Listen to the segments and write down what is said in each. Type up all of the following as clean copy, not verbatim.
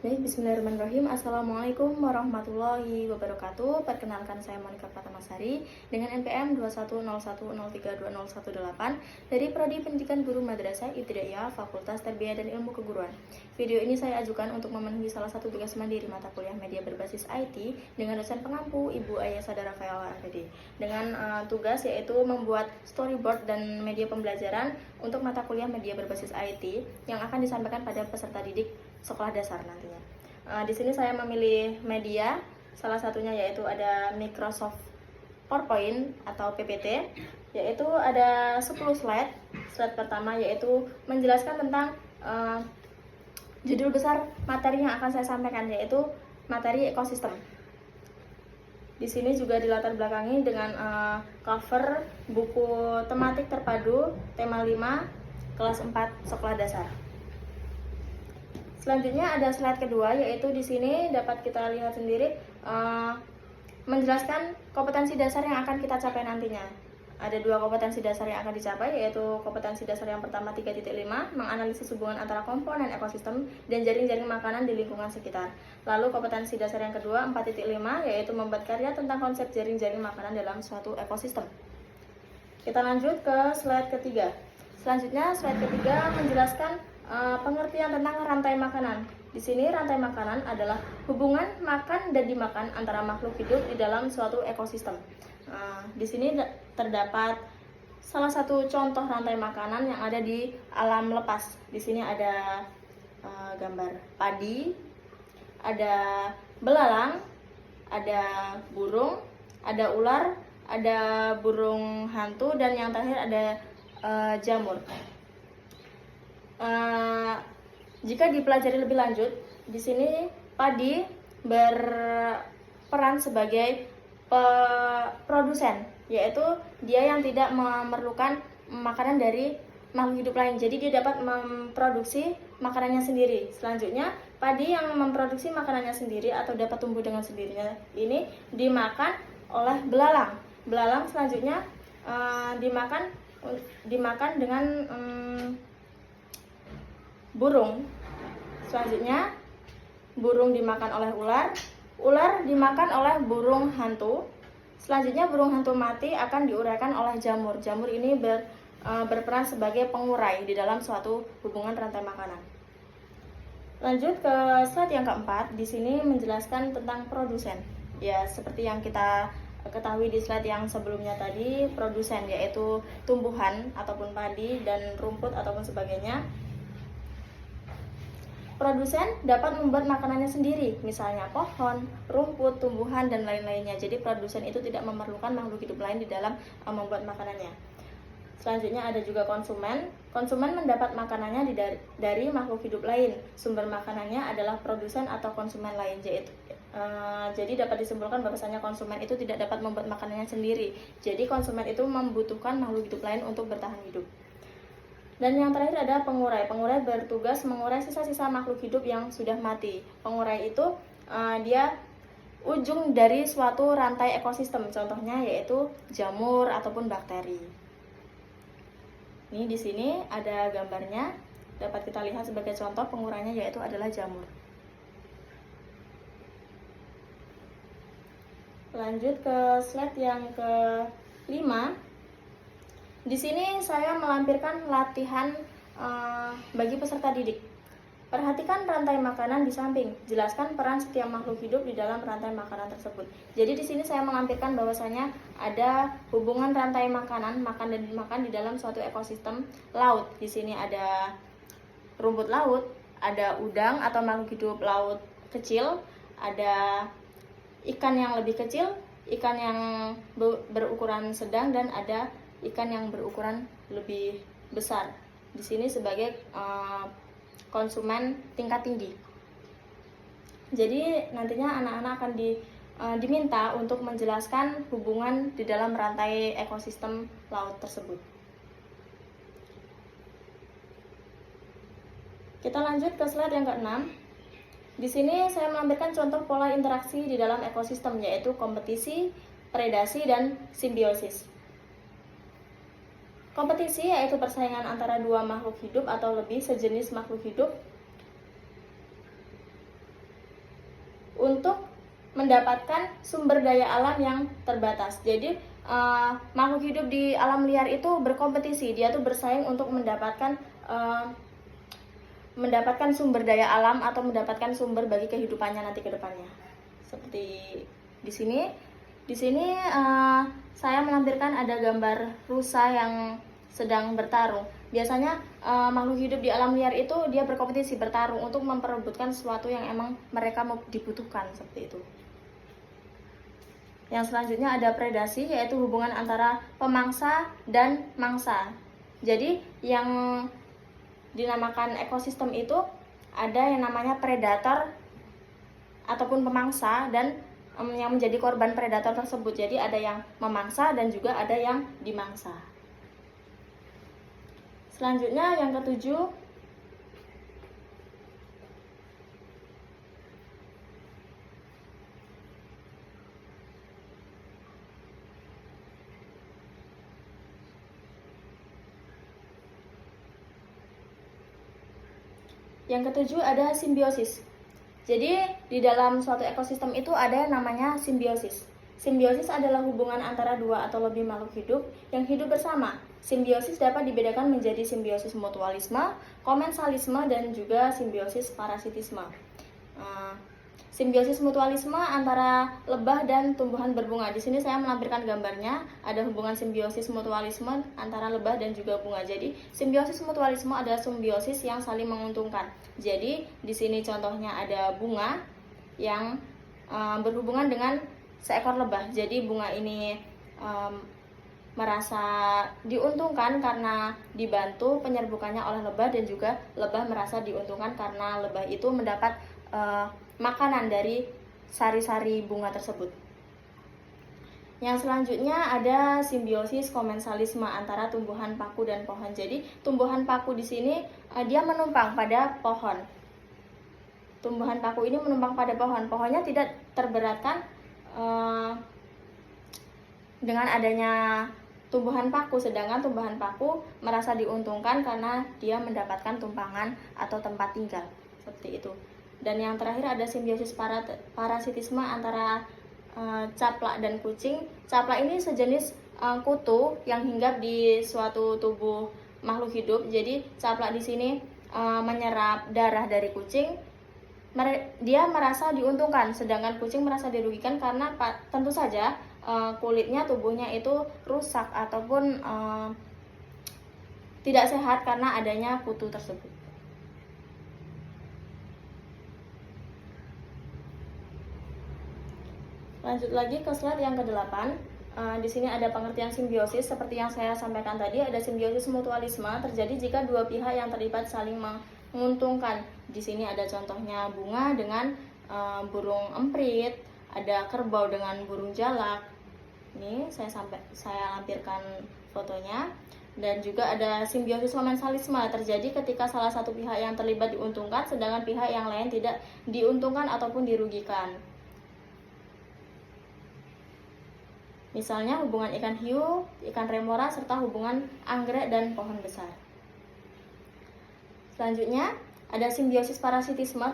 Baik, bismillahirrahmanirrahim. Assalamualaikum warahmatullahi wabarakatuh. Perkenalkan, saya Monika Pratama-Sari dengan NPM 21010322018 dari Prodi Pendidikan Guru Madrasah Ibtidaiyah Fakultas Tarbiyah dan Ilmu Keguruan. Video ini saya ajukan untuk memenuhi salah satu tugas mandiri mata kuliah media berbasis IT dengan dosen pengampu Ibu Ayasa Rafaela RPD. Dengan tugas yaitu membuat storyboard dan media pembelajaran untuk mata kuliah media berbasis IT yang akan disampaikan pada peserta didik sekolah dasar nantinya. Di sini saya memilih media, salah satunya yaitu ada Microsoft PowerPoint atau PPT, yaitu ada 10 slide. Slide pertama yaitu menjelaskan tentang judul besar materi yang akan saya sampaikan, yaitu materi ekosistem. Di sini juga dilatar belakangi dengan cover buku tematik terpadu tema 5 kelas 4 sekolah dasar. Selanjutnya ada slide kedua, yaitu di sini dapat kita lihat sendiri menjelaskan kompetensi dasar yang akan kita capai nantinya. Ada dua kompetensi dasar yang akan dicapai, yaitu kompetensi dasar yang pertama 3.5, menganalisis hubungan antara komponen ekosistem dan jaring-jaring makanan di lingkungan sekitar. Lalu kompetensi dasar yang kedua 4.5, yaitu membuat karya tentang konsep jaring-jaring makanan dalam suatu ekosistem. Kita lanjut ke slide ketiga. Selanjutnya slide ketiga menjelaskan pengertian tentang rantai makanan. Di sini rantai makanan adalah hubungan makan dan dimakan antara makhluk hidup di dalam suatu ekosistem. Di sini terdapat salah satu contoh rantai makanan yang ada di alam lepas. Di sini ada gambar padi, ada belalang, ada burung, ada ular, ada burung hantu, dan yang terakhir ada jamur. Jika dipelajari lebih lanjut, di sini padi berperan sebagai produsen, yaitu dia yang tidak memerlukan makanan dari makhluk hidup lain, jadi dia dapat memproduksi makanannya sendiri. Selanjutnya, padi yang memproduksi makanannya sendiri atau dapat tumbuh dengan sendirinya ini dimakan oleh belalang. Belalang selanjutnya dimakan dengan burung. Selanjutnya burung dimakan oleh ular, ular dimakan oleh burung hantu. Selanjutnya burung hantu mati akan diuraikan oleh jamur. Jamur ini berperan sebagai pengurai di dalam suatu hubungan rantai makanan. Lanjut ke slide yang keempat. Di sini menjelaskan tentang produsen. Ya, seperti yang kita ketahui di slide yang sebelumnya tadi, produsen yaitu tumbuhan ataupun padi dan rumput ataupun sebagainya. Produsen dapat membuat makanannya sendiri, misalnya pohon, rumput, tumbuhan, dan lain-lainnya. Jadi produsen itu tidak memerlukan makhluk hidup lain di dalam membuat makanannya. Selanjutnya ada juga konsumen. Konsumen mendapat makanannya dari makhluk hidup lain. Sumber makanannya adalah produsen atau konsumen lain. Jadi dapat disimpulkan bahwasanya konsumen itu tidak dapat membuat makanannya sendiri. Jadi konsumen itu membutuhkan makhluk hidup lain untuk bertahan hidup. Dan yang terakhir ada pengurai. Pengurai bertugas mengurai sisa-sisa makhluk hidup yang sudah mati. Pengurai itu dia ujung dari suatu rantai ekosistem. Contohnya yaitu jamur ataupun bakteri. Ini di sini ada gambarnya. Dapat kita lihat sebagai contoh pengurainya yaitu adalah jamur. Lanjut ke slide yang ke-5. Di sini saya melampirkan latihan bagi peserta didik. Perhatikan rantai makanan di samping. Jelaskan peran setiap makhluk hidup di dalam rantai makanan tersebut. Jadi di sini saya melampirkan bahwasanya ada hubungan rantai makanan, makan dan dimakan di dalam suatu ekosistem laut. Di sini ada rumput laut, ada udang atau makhluk hidup laut kecil, ada ikan yang lebih kecil, ikan yang berukuran sedang, dan ada ikan yang berukuran lebih besar. Di sini sebagai konsumen tingkat tinggi. Jadi nantinya anak-anak akan diminta untuk menjelaskan hubungan di dalam rantai ekosistem laut tersebut. Kita lanjut ke slide yang ke-6. Di sini saya melampirkan contoh pola interaksi di dalam ekosistem, yaitu kompetisi, predasi, dan simbiosis. Kompetisi yaitu persaingan antara dua makhluk hidup atau lebih sejenis makhluk hidup untuk mendapatkan sumber daya alam yang terbatas. Jadi makhluk hidup di alam liar itu berkompetisi, dia tuh bersaing untuk mendapatkan sumber daya alam atau mendapatkan sumber bagi kehidupannya nanti ke depannya. Seperti di sini. Di sini saya melampirkan ada gambar rusa yang sedang bertarung. Biasanya makhluk hidup di alam liar itu dia berkompetisi, bertarung untuk memperebutkan sesuatu yang emang mereka dibutuhkan, seperti itu. Yang selanjutnya ada predasi, yaitu hubungan antara pemangsa dan mangsa. Jadi yang dinamakan ekosistem itu ada yang namanya predator ataupun pemangsa dan yang menjadi korban predator tersebut. Jadi ada yang memangsa dan juga ada yang dimangsa. Selanjutnya yang ketujuh, ada simbiosis. Jadi di dalam suatu ekosistem itu ada yang namanya simbiosis. Simbiosis adalah hubungan antara dua atau lebih makhluk hidup yang hidup bersama. Simbiosis dapat dibedakan menjadi simbiosis mutualisme, komensalisme, dan juga simbiosis parasitisme. Simbiosis mutualisme antara lebah dan tumbuhan berbunga. Di sini saya melampirkan gambarnya, ada hubungan simbiosis mutualisme antara lebah dan juga bunga. Jadi simbiosis mutualisme adalah simbiosis yang saling menguntungkan. Jadi di sini contohnya ada bunga yang berhubungan dengan seekor lebah. Jadi bunga ini merasa diuntungkan karena dibantu penyerbukannya oleh lebah, dan juga lebah merasa diuntungkan karena lebah itu mendapat makanan dari sari-sari bunga tersebut. Yang selanjutnya ada simbiosis komensalisme antara tumbuhan paku dan pohon. Jadi tumbuhan paku di sini dia menumpang pada pohon. Tumbuhan paku ini menumpang pada pohon. Pohonnya tidak terberatkan dengan adanya tumbuhan paku, sedangkan tumbuhan paku merasa diuntungkan karena dia mendapatkan tumpangan atau tempat tinggal. Seperti itu. Dan yang terakhir ada simbiosis parasitisme antara caplak dan kucing. Caplak ini sejenis kutu yang hinggap di suatu tubuh makhluk hidup. Jadi caplak di sini menyerap darah dari kucing. Dia merasa diuntungkan, sedangkan kucing merasa dirugikan karena tentu saja kulitnya, tubuhnya itu rusak ataupun tidak sehat karena adanya kutu tersebut. Lanjut lagi ke slide yang ke-8. Di sini ada pengertian simbiosis. Seperti yang saya sampaikan tadi, ada simbiosis mutualisme terjadi jika dua pihak yang terlibat saling menguntungkan. Di sini ada contohnya bunga dengan burung emprit, ada kerbau dengan burung jalak. Ini saya lampirkan fotonya. Dan juga ada simbiosis komensalisme terjadi ketika salah satu pihak yang terlibat diuntungkan, sedangkan pihak yang lain tidak diuntungkan ataupun dirugikan. Misalnya hubungan ikan hiu, ikan remora, serta hubungan anggrek dan pohon besar. Selanjutnya, ada simbiosis parasitisme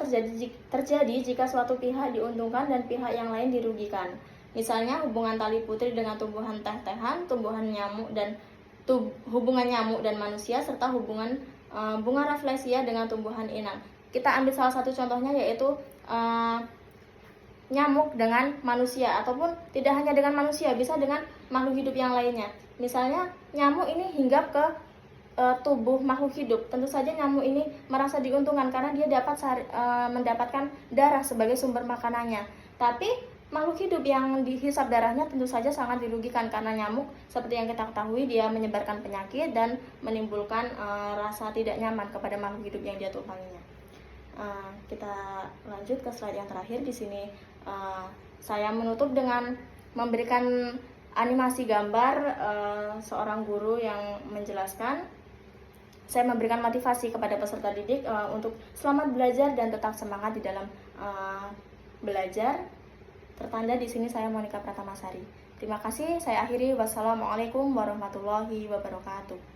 terjadi jika suatu pihak diuntungkan dan pihak yang lain dirugikan. Misalnya hubungan tali putri dengan tumbuhan teh-tehan, hubungan nyamuk dan manusia, serta hubungan bunga rafflesia dengan tumbuhan inang. Kita ambil salah satu contohnya, yaitu nyamuk dengan manusia, ataupun tidak hanya dengan manusia, bisa dengan makhluk hidup yang lainnya. Misalnya nyamuk ini hinggap ke tubuh makhluk hidup. Tentu saja nyamuk ini merasa diuntungkan karena dia dapat mendapatkan darah sebagai sumber makanannya. Tapi makhluk hidup yang dihisap darahnya tentu saja sangat dirugikan karena nyamuk, seperti yang kita ketahui, dia menyebarkan penyakit dan menimbulkan rasa tidak nyaman kepada makhluk hidup yang dia tumpanginya. Kita lanjut ke slide yang terakhir. Di sini saya menutup dengan memberikan animasi gambar seorang guru yang menjelaskan. Saya memberikan motivasi kepada peserta didik untuk selamat belajar dan tetap semangat di dalam belajar. Tertanda di sini saya Monika Pratamasari. Terima kasih. Saya akhiri. Wassalamualaikum warahmatullahi wabarakatuh.